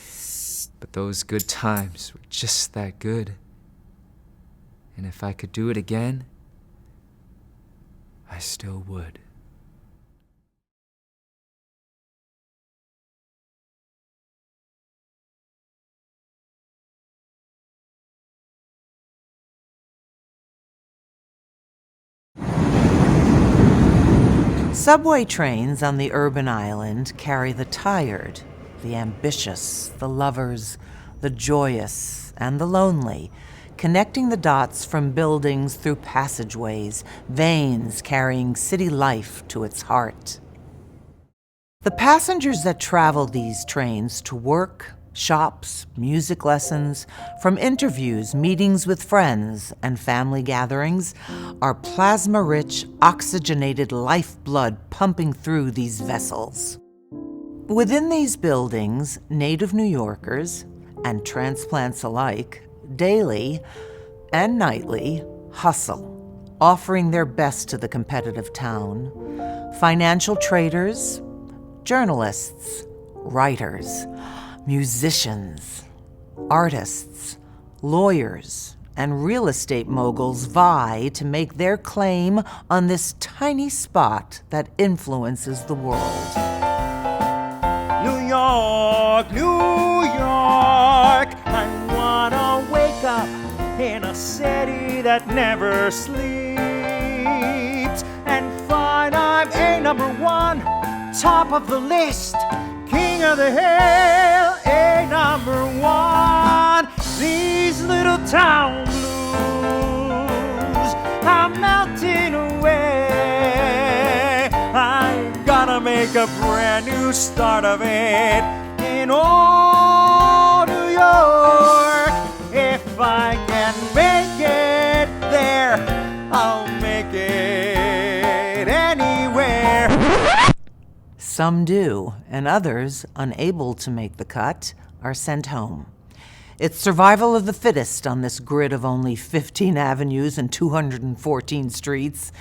Speaker 2: but those good times were just that good. And if I could do it again, I still would.
Speaker 3: Subway trains on the urban island carry the tired, the ambitious, the lovers, the joyous, and the lonely, connecting the dots from buildings through passageways, veins carrying city life to its heart. The passengers that travel these trains to work, shops, music lessons, from interviews, meetings with friends, and family gatherings, are plasma-rich, oxygenated lifeblood pumping through these vessels. Within these buildings, native New Yorkers, and transplants alike, daily and nightly hustle, offering their best to the competitive town. Financial traders, journalists, writers, musicians, artists, lawyers, and real estate moguls vie to make their claim on this tiny spot that influences the world.
Speaker 4: New York, New York, I wanna wake up in a city that never sleeps and find I'm a number one, top of the list, king of the hill, a number one. These little town blues are melting away. I'm gonna make a brand new start of it in old New York. If I can make it there, I'll make it anywhere.
Speaker 3: Some do, and others, unable to make the cut, are sent home. It's survival of the fittest on this grid of only 15 avenues and 214 streets.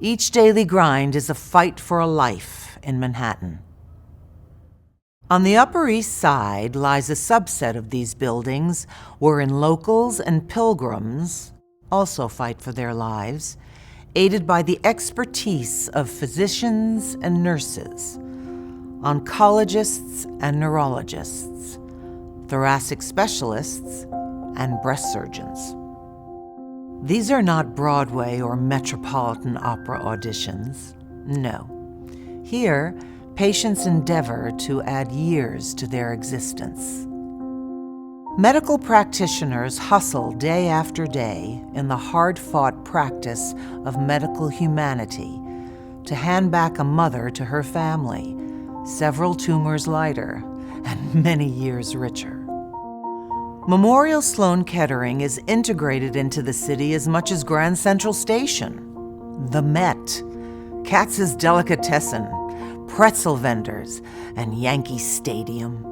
Speaker 3: Each daily grind is a fight for a life in Manhattan. On the Upper East Side lies a subset of these buildings wherein locals and pilgrims also fight for their lives, aided by the expertise of physicians and nurses, oncologists and neurologists, thoracic specialists, and breast surgeons. These are not Broadway or Metropolitan Opera auditions. No. Here, patients endeavor to add years to their existence. Medical practitioners hustle day after day in the hard-fought practice of medical humanity to hand back a mother to her family, several tumors lighter and many years richer. Memorial Sloan Kettering is integrated into the city as much as Grand Central Station, the Met, Katz's Delicatessen, pretzel vendors, and Yankee Stadium.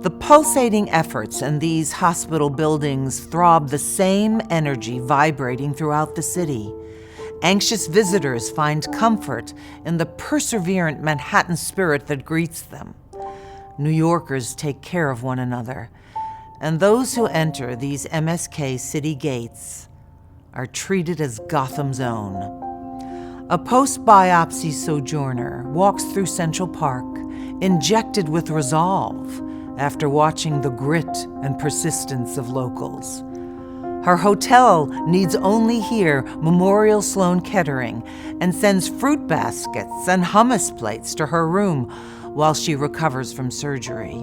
Speaker 3: The pulsating efforts in these hospital buildings throb the same energy vibrating throughout the city. Anxious visitors find comfort in the perseverant Manhattan spirit that greets them. New Yorkers take care of one another, and those who enter these MSK city gates are treated as Gotham's own. A post-biopsy sojourner walks through Central Park, injected with resolve after watching the grit and persistence of locals. Her hotel needs only hear Memorial Sloan Kettering and sends fruit baskets and hummus plates to her room while she recovers from surgery.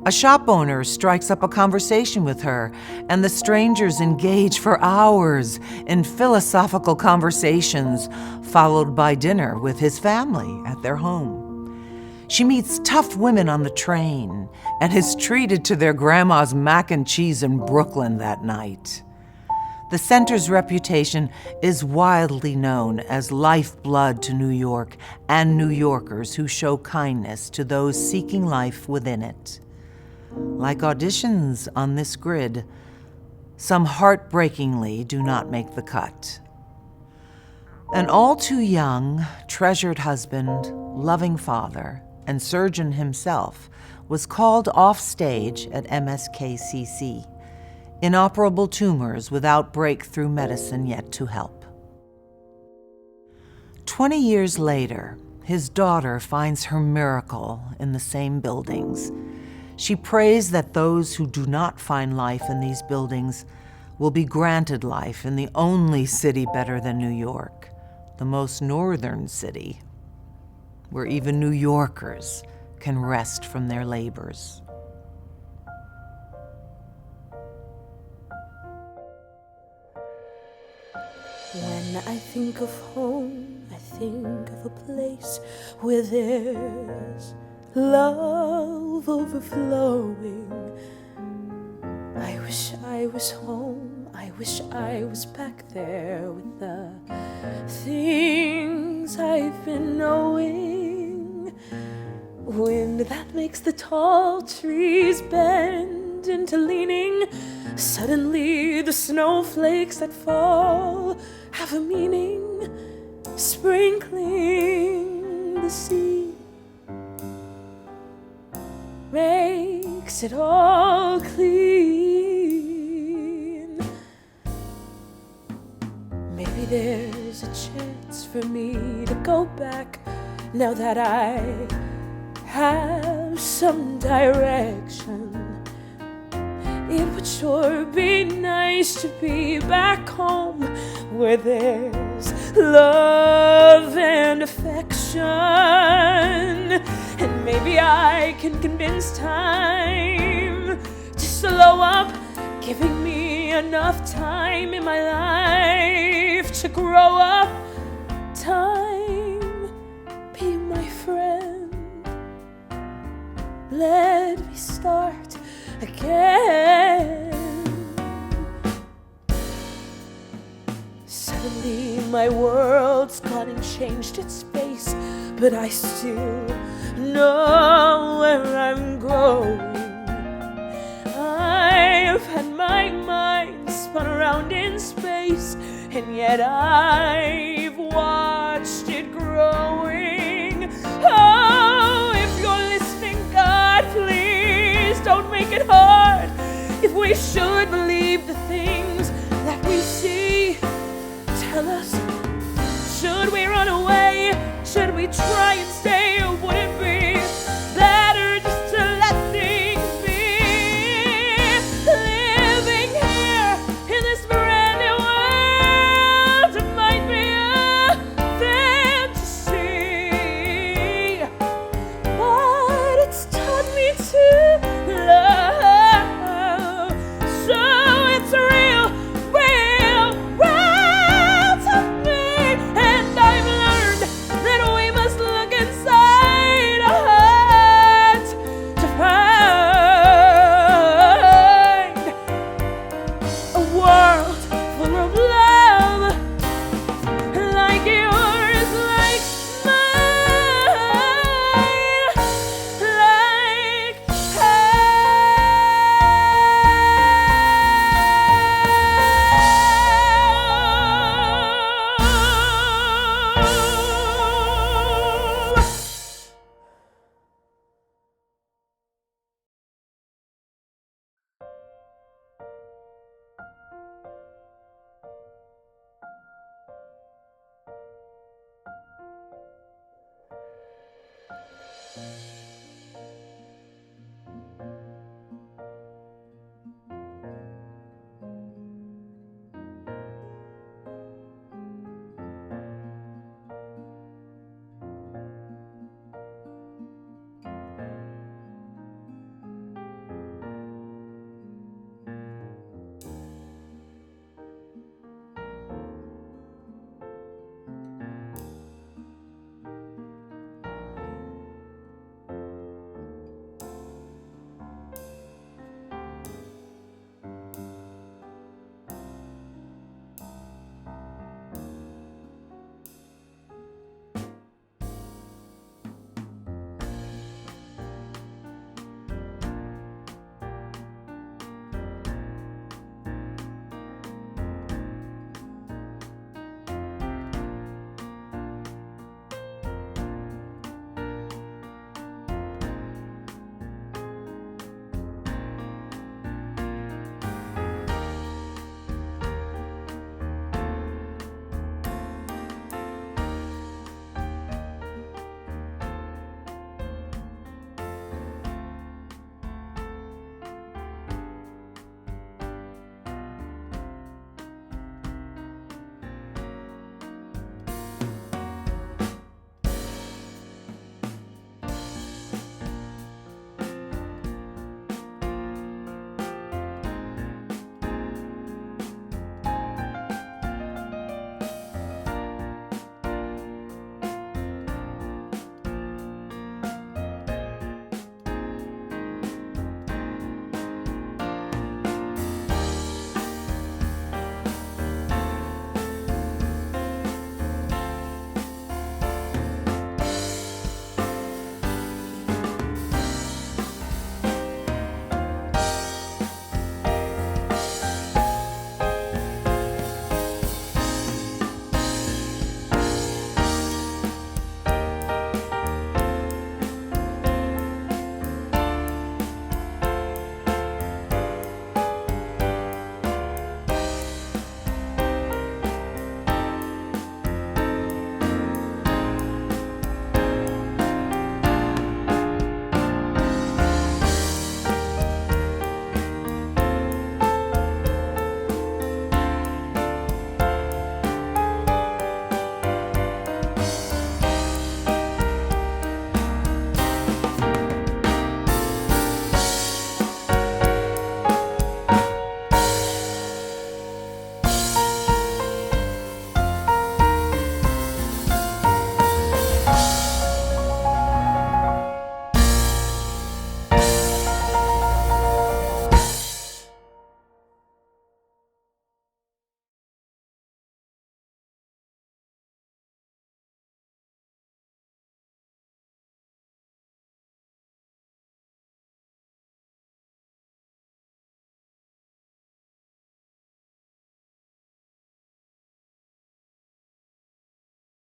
Speaker 3: A shop owner strikes up a conversation with her, and the strangers engage for hours in philosophical conversations, followed by dinner with his family at their home. She meets tough women on the train and is treated to their grandma's mac and cheese in Brooklyn that night. The center's reputation is widely known as lifeblood to New York and New Yorkers who show kindness to those seeking life within it. Like auditions on this grid, some heartbreakingly do not make the cut. An all too young, treasured husband, loving father, and surgeon himself was called off stage at MSKCC. Inoperable tumors without breakthrough medicine yet to help. 20 years later, his daughter finds her miracle in the same buildings. She prays that those who do not find life in these buildings will be granted life in the only city better than New York, the most northern city, where even New Yorkers can rest from their labors.
Speaker 17: When I think of home, I think of a place where there's love overflowing. I wish I was home, I wish I was back there with the things I've been knowing. Wind that makes the tall trees bend into leaning. Suddenly the snowflakes that fall have a meaning, sprinkling the sea. Makes it all clean. maybe there's a chance for me to go back now that I have some direction. It would sure be nice to be back home where there's love and affection. And maybe I can convince time to slow up, giving me enough time in my life to grow up. Time, be my friend. Let me start again. Suddenly my world's gone and changed its face, but I still know where I'm going. I've had my mind spun around in space, and yet I've watched it growing. Oh, if you're listening, God, please don't make it hard. If we should believe the things that we see, tell us, should we run away? Should we try and stay?